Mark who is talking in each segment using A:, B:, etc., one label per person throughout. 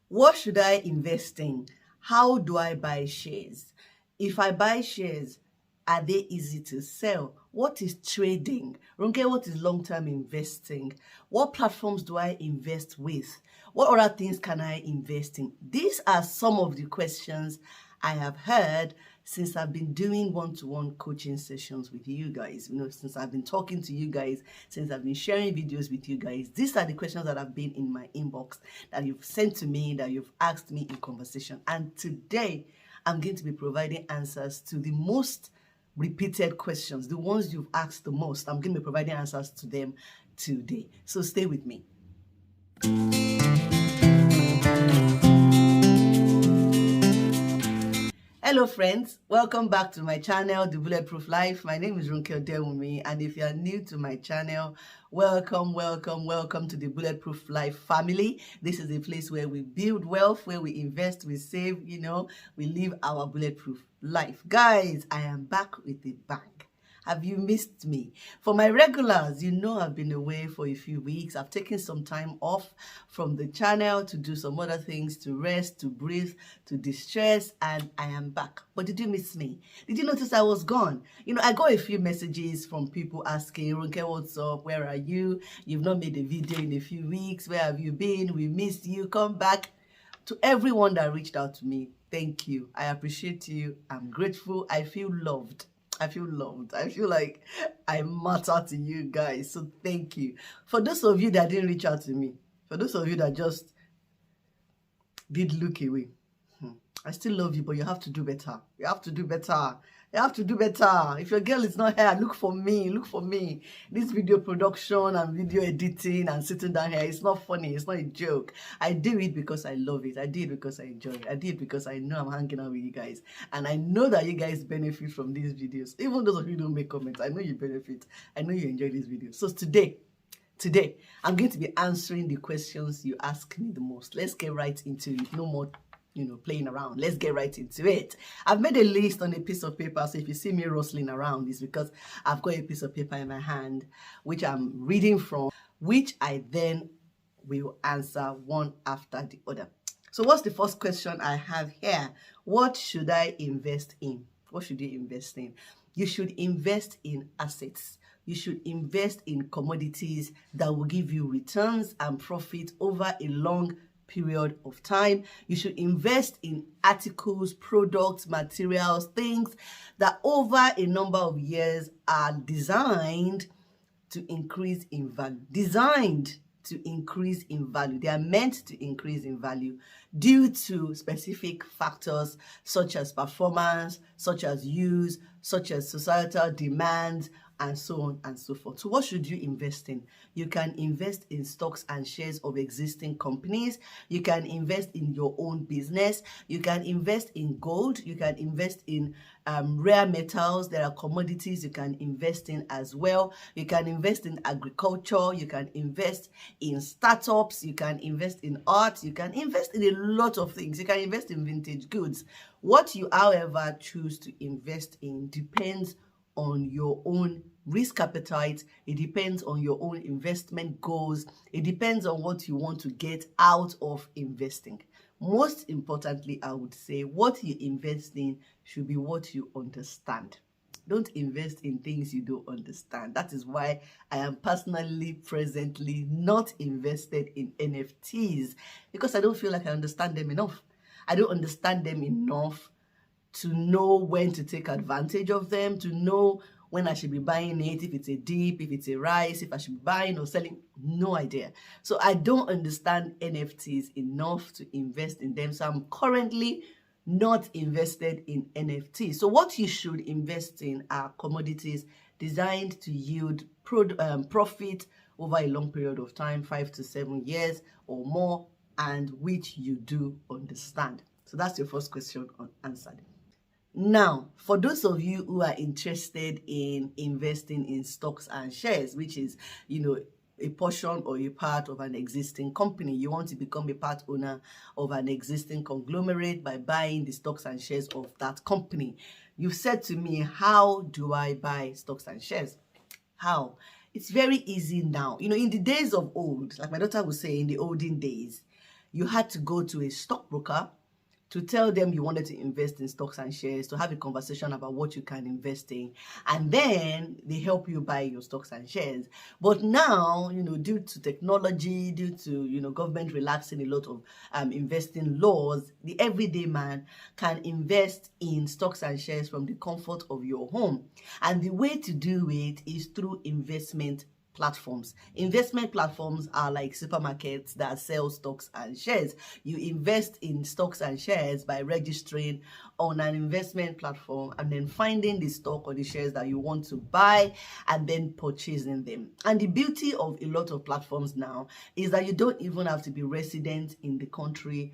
A: What should I invest in? How do I buy shares? If I buy shares, are they easy to sell? What is trading? Ronke, what is long-term investing? What platforms do I invest with? What other things can I invest in? These are some of the questions I have heard since I've been doing one-to-one coaching sessions with you guys. Since I've been talking to you guys, since I've been sharing videos with you guys, these are the questions that have been in my inbox that you've sent to me, that you've asked me in conversation. And today, I'm going to be providing answers to the most repeated questions, the ones you've asked the most. I'm going to be providing answers to them today. So stay with me. Hello friends, welcome back to my channel, The Bulletproof Life. My name is Ronke Odewumi, and if you are new to my channel, welcome to the Bulletproof Life family. This is a place where we build wealth, where we invest, we save, we live our bulletproof life. Guys, I am back with a bang. Have you missed me? For my regulars, I've been away for a few weeks. I've taken some time off from the channel to do some other things, to rest, to breathe, to distress, and I am back. But did you miss me? Did you notice I was gone? I got a few messages from people asking, Ronke, what's up? Where are you? You've not made a video in a few weeks. Where have you been? We missed you. Come back. To everyone that reached out to me, thank you. I appreciate you. I'm grateful. I feel loved. I feel loved. I feel like I matter to you guys. So thank you. For those of you that didn't reach out to me, for those of you that just did look away, I still love you, but you have to do better. You have to do better. You have to do better. If your girl is not here, look for me. Look for me. This video production and video editing and sitting down here, it's not funny. It's not a joke. I do it because I love it. I do it because I enjoy it. I do it because I know I'm hanging out with you guys. And I know that you guys benefit from these videos. Even those of you who don't make comments, I know you benefit. I know you enjoy these videos. So today, I'm going to be answering the questions you ask me the most. Let's get right into it. No more playing around. Let's get right into it. I've made a list on a piece of paper, so if you see me rustling around, it's because I've got a piece of paper in my hand, which I'm reading from, which I then will answer one after the other. So what's the first question I have here? What should I invest in? What should you invest in? You should invest in assets. You should invest in commodities that will give you returns and profit over a long period of time. You should invest in articles, products, materials, things that over a number of years are designed to increase in value. Designed to increase in value. They are meant to increase in value due to specific factors such as performance, such as use, such as societal demands, and so on and so forth. So what should you invest in? You can invest in stocks and shares of existing companies. You can invest in your own business. You can invest in gold. You can invest in rare metals. There are commodities you can invest in as well. You can invest in agriculture. You can invest in startups. You can invest in art. You can invest in a lot of things. You can invest in vintage goods. What you, however, choose to invest in depends on your own risk appetite. It depends on your own investment goals. It depends on what you want to get out of investing. Most importantly, I would say what you invest in should be what you understand. Don't invest in things you don't understand. That is why I am personally presently not invested in NFTs, because I don't feel like I understand them enough. I don't understand them enough to know when to take advantage of them, to know when I should be buying it, if it's a dip, if it's a rise, if I should be buying or selling, no idea. So I don't understand NFTs enough to invest in them. So I'm currently not invested in NFTs. So what you should invest in are commodities designed to yield profit over a long period of time, 5 to 7 years or more, and which you do understand. So that's your first question answered. Now, for those of you who are interested in investing in stocks and shares, which is, a portion or a part of an existing company, you want to become a part owner of an existing conglomerate by buying the stocks and shares of that company. You've said to me, how do I buy stocks and shares? How? It's very easy now. In the days of old, like my daughter would say, in the olden days, you had to go to a stockbroker to tell them you wanted to invest in stocks and shares, to have a conversation about what you can invest in, and then they help you buy your stocks and shares. But now, due to technology, due to, government relaxing a lot of investing laws, the everyday man can invest in stocks and shares from the comfort of your home. And the way to do it is through investment platforms. Investment platforms are like supermarkets that sell stocks and shares. You invest in stocks and shares by registering on an investment platform and then finding the stock or the shares that you want to buy and then purchasing them. And the beauty of a lot of platforms now is that you don't even have to be resident in the country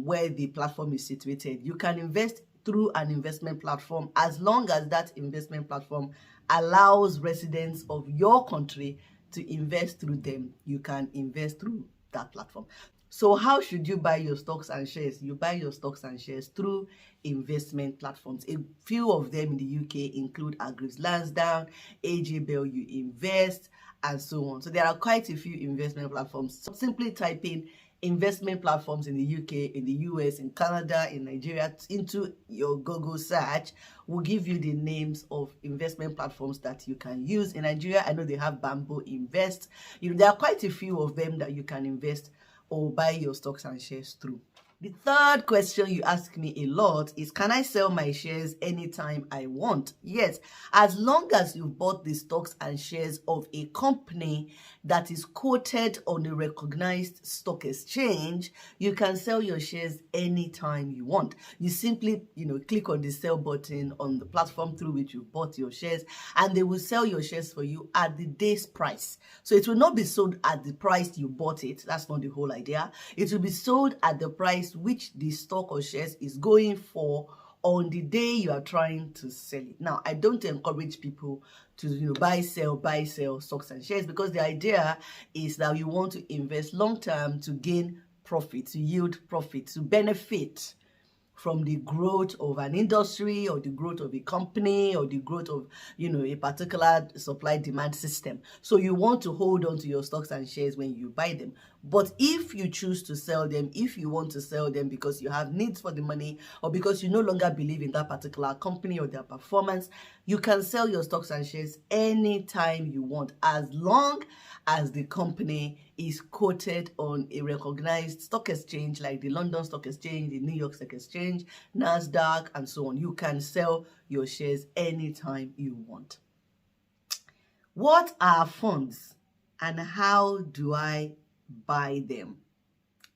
A: where the platform is situated. You can invest through an investment platform as long as that investment platform allows residents of your country to invest through them. You can invest through that platform. So how should you buy your stocks and shares? You buy your stocks and shares through investment platforms. A few of them in the UK include Agris Lansdowne, AJ Bell You Invest, and so on. So there are quite a few investment platforms. So simply type in investment platforms in the UK, in the US, in Canada, in Nigeria into your Google search will give you the names of investment platforms that you can use. In Nigeria, I know they have Bamboo Invest. There are quite a few of them that you can invest or buy your stocks and shares through. The third question you ask me a lot is, can I sell my shares anytime I want? Yes, as long as you've bought the stocks and shares of a company that is quoted on a recognized stock exchange, you can sell your shares anytime you want. You simply, click on the sell button on the platform through which you bought your shares, and they will sell your shares for you at the day's price. So it will not be sold at the price you bought it. That's not the whole idea. It will be sold at the price which the stock or shares is going for on the day you are trying to sell it. Now, I don't encourage people to buy, sell stocks and shares, because the idea is that you want to invest long term to gain profit, to yield profit, to benefit from the growth of an industry or the growth of a company or the growth of a particular supply demand system. So you want to hold on to your stocks and shares when you buy them. But if you choose to sell them, if you want to sell them because you have needs for the money or because you no longer believe in that particular company or their performance, you can sell your stocks and shares anytime you want, as long as the company is quoted on a recognized stock exchange like the London Stock Exchange, the New York Stock Exchange, NASDAQ, and so on. You can sell your shares anytime you want. What are funds and how do I buy them?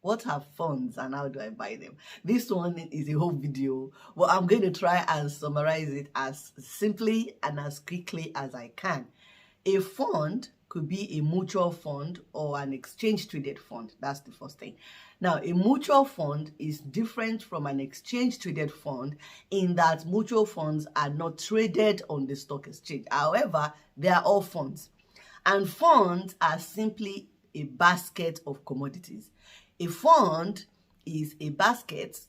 A: What are funds and how do I buy them? This one is a whole video. Well, I'm going to try and summarize it as simply and as quickly as I can. A fund could be a mutual fund or an exchange traded fund. That's the first thing. Now, a mutual fund is different from an exchange traded fund in that mutual funds are not traded on the stock exchange. However, they are all funds. And funds are simply a basket of commodities. A fund is a basket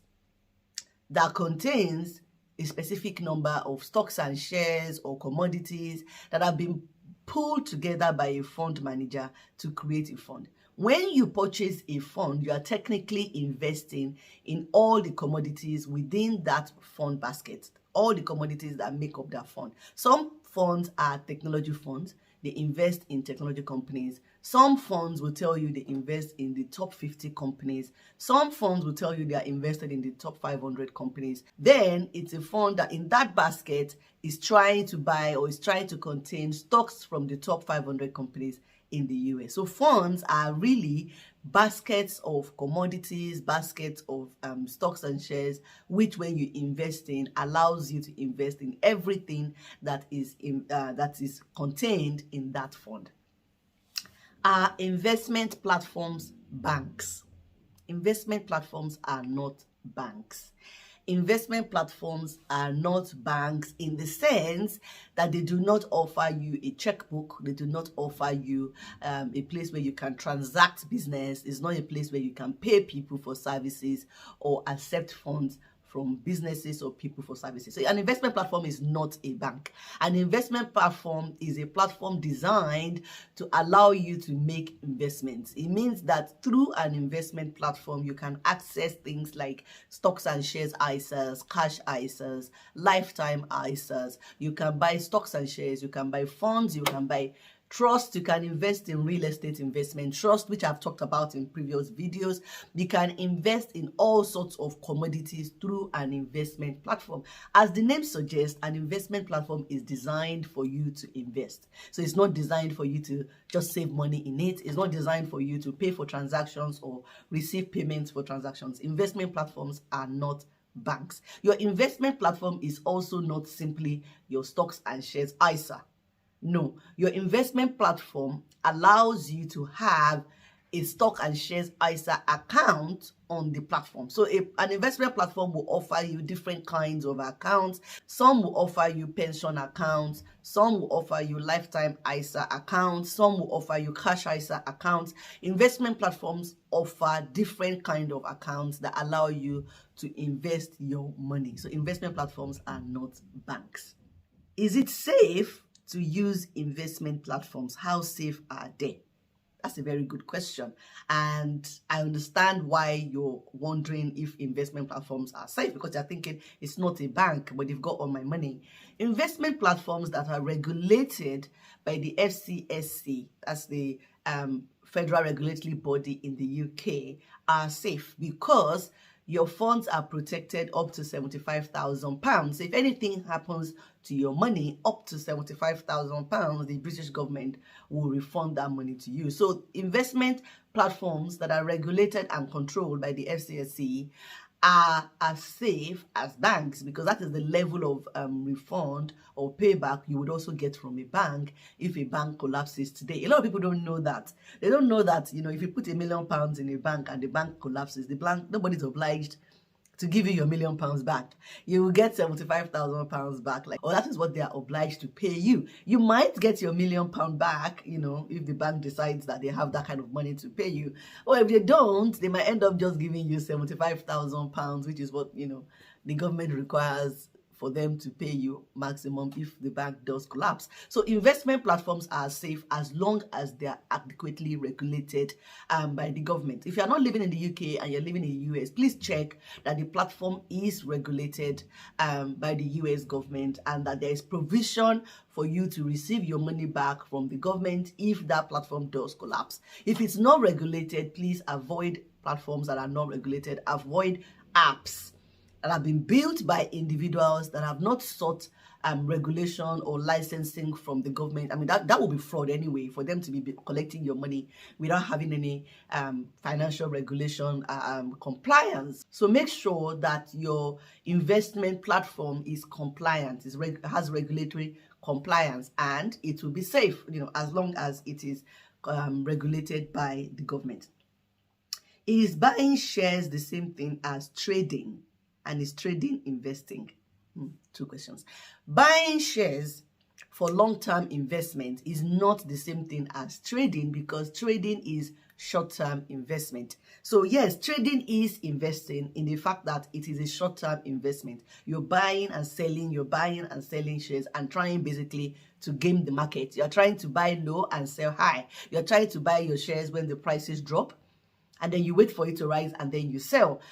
A: that contains a specific number of stocks and shares or commodities that have been pulled together by a fund manager to create a fund. When you purchase a fund, you are technically investing in all the commodities within that fund basket, all the commodities that make up that fund. Some funds are technology funds. They invest in technology companies. Some funds will tell you they invest in the top 50 companies. Some funds will tell you they are invested in the top 500 companies. Then it's a fund that in that basket is trying to buy or is trying to contain stocks from the top 500 companies in the US. So funds are really baskets of commodities, baskets of stocks and shares, which when you invest in allows you to invest in everything that is contained in that fund. Are investment platforms banks? Investment platforms are not banks. Investment platforms are not banks in the sense that they do not offer you a checkbook. They do not offer you a place where you can transact business. It's not a place where you can pay people for services or accept funds from businesses or people for services. So an investment platform is not a bank. An investment platform is a platform designed to allow you to make investments. It means that through an investment platform, you can access things like stocks and shares ISAs, cash ISAs, lifetime ISAs. You can buy stocks and shares, you can buy funds, you can buy trust, you can invest in real estate investment trust, which I've talked about in previous videos. You can invest in all sorts of commodities through an investment platform. As the name suggests, an investment platform is designed for you to invest. So it's not designed for you to just save money in it. It's not designed for you to pay for transactions or receive payments for transactions. Investment platforms are not banks. Your investment platform is also not simply your stocks and shares ISA. No, your investment platform allows you to have a stock and shares ISA account on the platform. So an investment platform will offer you different kinds of accounts. Some will offer you pension accounts. Some will offer you lifetime ISA accounts. Some will offer you cash ISA accounts. Investment platforms offer different kind of accounts that allow you to invest your money. So investment platforms are not banks. Is it safe to use investment platforms? How safe are they? That's a very good question. And I understand why you're wondering if investment platforms are safe, because you're thinking it's not a bank, but they've got all my money. Investment platforms that are regulated by the FCSC, that's the federal regulatory body in the UK, are safe because your funds are protected up to £75,000. If anything happens to your money up to £75,000, the British government will refund that money to you. So investment platforms that are regulated and controlled by the FCSC are as safe as banks, because that is the level of refund or payback you would also get from a bank if a bank collapses today. A lot of people don't know that. They don't know that, if you put £1 million in a bank and the bank collapses, the bank, nobody's obliged to give you your £1 million back. You will get £75,000 back. That is what they are obliged to pay you. You might get your £1 million back, if the bank decides that they have that kind of money to pay you. Or if they don't, they might end up just giving you £75,000, which is what, the government requires for them to pay you maximum if the bank does collapse. So investment platforms are safe as long as they are adequately regulated by the government. If you're not living in the UK and you're living in the US, please check that the platform is regulated by the US government, and that there is provision for you to receive your money back from the government if that platform does collapse. If it's not regulated, please avoid platforms that are not regulated. Avoid apps that have been built by individuals that have not sought regulation or licensing from the government. I mean, that will be fraud anyway, for them to be collecting your money without having any financial regulation compliance. So make sure that your investment platform is compliant, has regulatory compliance, and it will be safe, as long as it is regulated by the government. Is buying shares the same thing as trading? And is trading investing? Two questions. Buying shares for long-term investment is not the same thing as trading, because trading is short-term investment. So yes, trading is investing in the fact that it is a short-term investment. You're buying and selling shares and trying basically to game the market. You're trying to buy low and sell high. You're trying to buy your shares when the prices drop, and then you wait for it to rise and then you sell.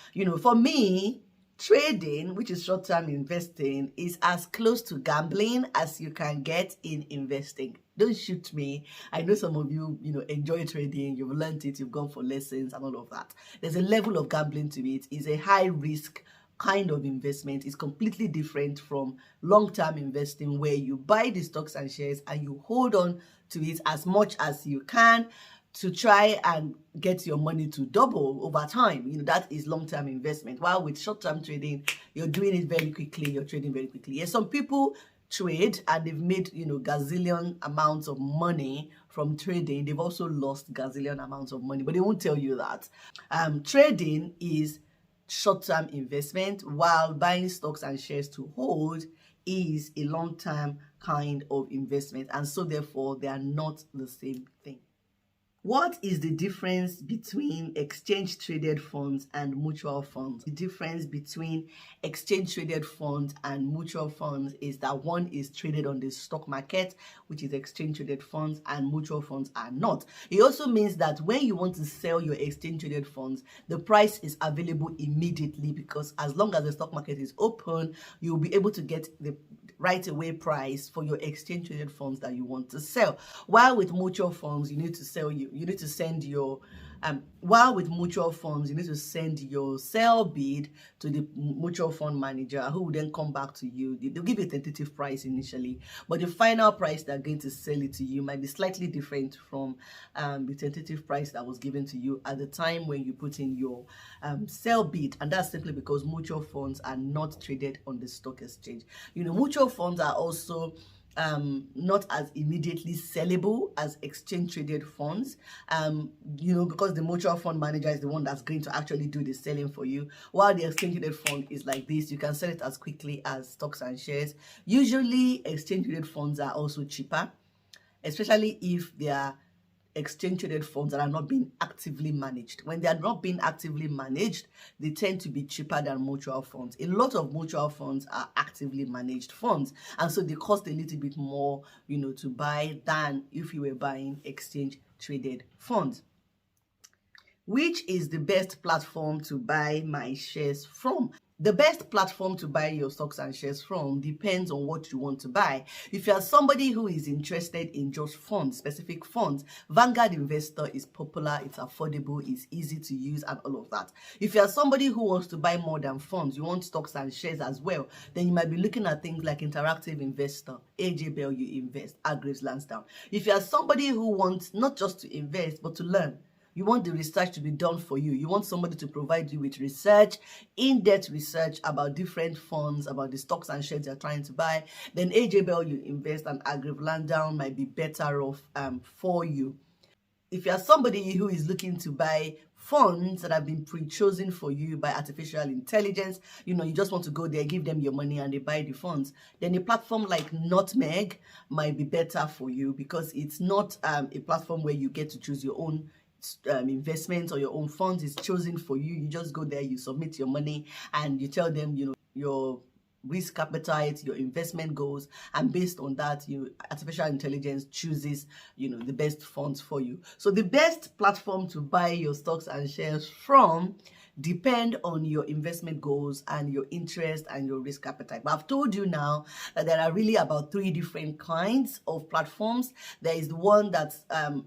A: For me, trading, which is short-term investing, is as close to gambling as you can get in investing. Don't shoot me. I know some of you, enjoy trading. You've learned it. You've gone for lessons and all of that. There's a level of gambling to it. It's a high-risk kind of investment. It's completely different from long-term investing, where you buy the stocks and shares and you hold on to it as much as you can to try and get your money to double over time. That is long-term investment. While with short-term trading, you're doing it very quickly, you're trading very quickly. Yes, some people trade and they've made, gazillion amounts of money from trading. They've also lost gazillion amounts of money, but they won't tell you that. Trading is short-term investment, while buying stocks and shares to hold is a long-term kind of investment. And so therefore, they are not the same thing. What is the difference between exchange traded funds and mutual funds? The difference between exchange traded funds and mutual funds is that one is traded on the stock market, which is exchange traded funds, and mutual funds are not. It also means that when you want to sell your exchange traded funds, the price is available immediately, because as long as the stock market is open, you'll be able to get the right away price for your exchange traded funds that you want to sell. While with mutual funds, you need to send your sell bid to the mutual fund manager, who will then come back to you. They'll give you a tentative price initially, but the final price they're going to sell it to you might be slightly different from the tentative price that was given to you at the time when you put in your sell bid. And that's simply because mutual funds are not traded on the stock exchange. Mutual funds are also not as immediately sellable as exchange traded funds, because the mutual fund manager is the one that's going to actually do the selling for you, while the exchange traded fund is like this. You can sell it as quickly as stocks and shares. Usually exchange traded funds are also cheaper, especially if they are exchange traded funds that are not being actively managed. When they are not being actively managed, they tend to be cheaper than mutual funds. A lot of mutual funds are actively managed funds, and so they cost a little bit more, to buy than if you were buying exchange traded funds. Which is the best platform to buy my shares from? The best platform to buy your stocks and shares from depends on what you want to buy. If you are somebody who is interested in just funds, specific funds, Vanguard Investor is popular, it's affordable, it's easy to use, and all of that. If you are somebody who wants to buy more than funds, you want stocks and shares as well, then you might be looking at things like Interactive Investor, AJ Bell You Invest, Hargreaves Lansdown. If you are somebody who wants not just to invest, but to learn, you want the research to be done for you, you want somebody to provide you with research, in-depth research about different funds, about the stocks and shares you're trying to buy, then AJ Bell You Invest and Hargreaves Lansdown might be better off for you. If you're somebody who is looking to buy funds that have been pre-chosen for you by artificial intelligence, you just want to go there, give them your money, and they buy the funds, then a platform like Nutmeg might be better for you, because it's not a platform where you get to choose your own investments or your own funds. Is chosen for you. You just go there, you submit your money, and you tell them your risk appetite, your investment goals, and based on that, artificial intelligence chooses the best funds for you. So the best platform to buy your stocks and shares from depend on your investment goals and your interest and your risk appetite. But I've told you now that there are really about 3 different kinds of platforms. There is the one that's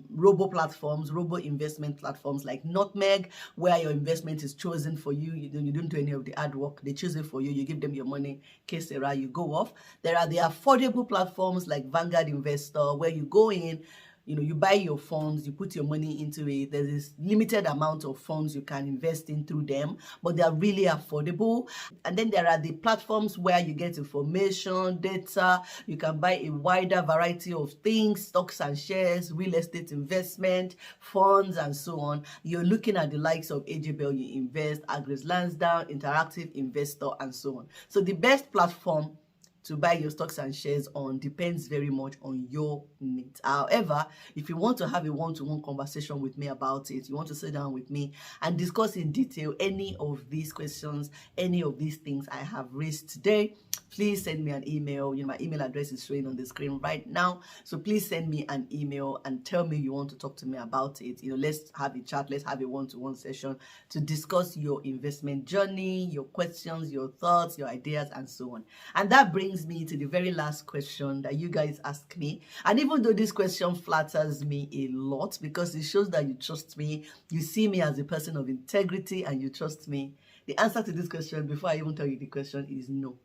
A: robo platforms, robo investment platforms like Nutmeg, where your investment is chosen for you. You don't do any of the hard work. They choose it for you. You give them your money, que sera, you go off. There are the affordable platforms like Vanguard Investor, where you go in, you buy your funds, you put your money into it. There's this limited amount of funds you can invest in through them, but they're really affordable. And then there are the platforms where you get information, data. You can buy a wider variety of things, stocks and shares, real estate investment, funds, and so on. You're looking at the likes of AJ Bell You Invest, Hargreaves Lansdown, Interactive Investor, and so on. So the best platform to buy your stocks and shares on depends very much on your needs. However, if you want to have a one-to-one conversation with me about it, you want to sit down with me and discuss in detail any of these questions, any of these things I have raised today, please send me an email. My email address is showing on the screen right now. So please send me an email and tell me you want to talk to me about it. Let's have a chat. Let's have a one-to-one session to discuss your investment journey, your questions, your thoughts, your ideas, and so on. And that brings me to the very last question that you guys ask me. And even though this question flatters me a lot, because it shows that you trust me, you see me as a person of integrity, and you trust me, the answer to this question, before I even tell you the question, is no.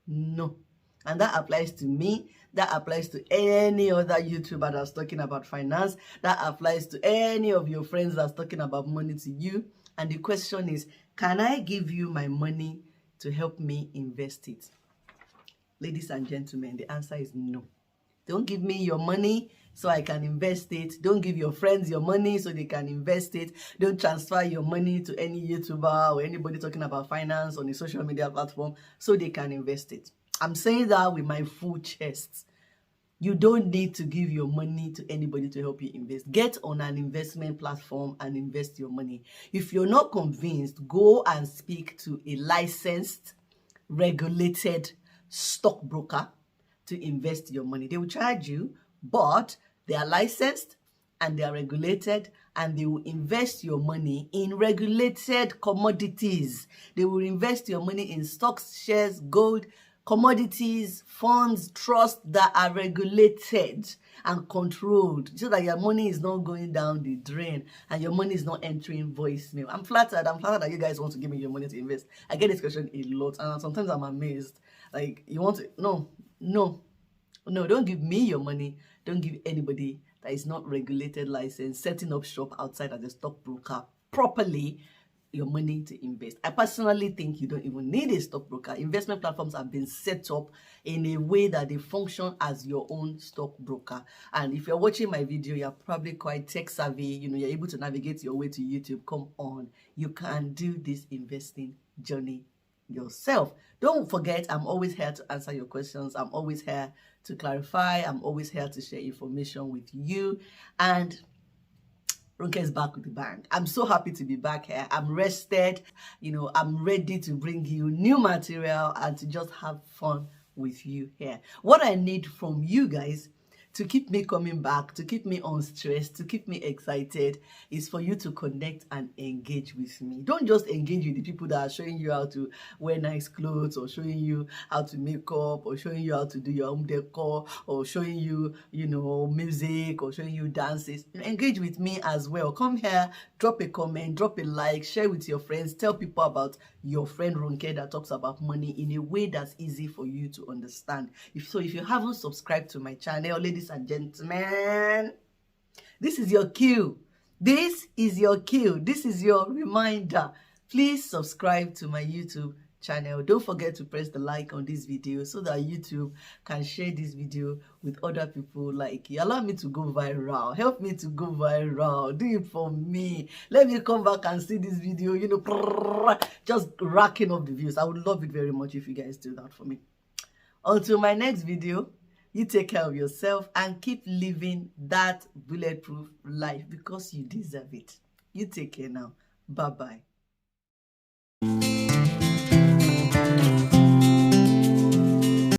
A: No. And that applies to me. That applies to any other YouTuber that's talking about finance. That applies to any of your friends that's talking about money to you. And the question is, can I give you my money to help me invest it? Ladies and gentlemen, the answer is no. Don't give me your money so I can invest it. Don't give your friends your money so they can invest it. Don't transfer your money to any YouTuber or anybody talking about finance on a social media platform so they can invest it. I'm saying that with my full chest. You don't need to give your money to anybody to help you invest. Get on an investment platform and invest your money. If you're not convinced, go and speak to a licensed, regulated stockbroker to invest your money. They will charge you, but they are licensed and they are regulated, and they will invest your money in regulated commodities. They will invest your money in stocks, shares, gold, commodities, funds, trusts that are regulated and controlled, so that your money is not going down the drain and your money is not entering voicemail. I'm flattered that you guys want to give me your money to invest. I get this question a lot, and sometimes I'm amazed. Like, you want to, no, don't give me your money. Don't give anybody that is not regulated, licensed, setting up shop outside as a stockbroker properly your money to invest. I personally think you don't even need a stockbroker. Investment platforms have been set up in a way that they function as your own stockbroker. And if you're watching my video, you're probably quite tech savvy, you're able to navigate your way to YouTube. Come on, you can do this investing journey yourself. Don't forget, I'm always here to answer your questions. I'm always here to clarify. I'm always here to share information with you. And Ronke is back with the bang. I'm so happy to be back here. I'm rested. I'm ready to bring you new material and to just have fun with you here. What I need from you guys to keep me coming back, to keep me unstressed, to keep me excited, is for you to connect and engage with me. Don't just engage with the people that are showing you how to wear nice clothes, or showing you how to make up, or showing you how to do your home decor, or showing you, music, or showing you dances. Engage with me as well. Come here, drop a comment, drop a like, share with your friends, tell people about your friend Ronke that talks about money in a way that's easy for you to understand. If you haven't subscribed to my channel, ladies and gentlemen, this is your cue. This is your cue. This is your reminder. Please subscribe to my YouTube channel. Don't forget to press the like on this video so that YouTube can share this video with other people like you. Allow me to go viral. Help me to go viral. Do it for me. Let me come back and see this video, just racking up the views. I would love it very much if you guys do that for me. Until my next video, you take care of yourself and keep living that bulletproof life, because you deserve it. You take care now. Bye-bye.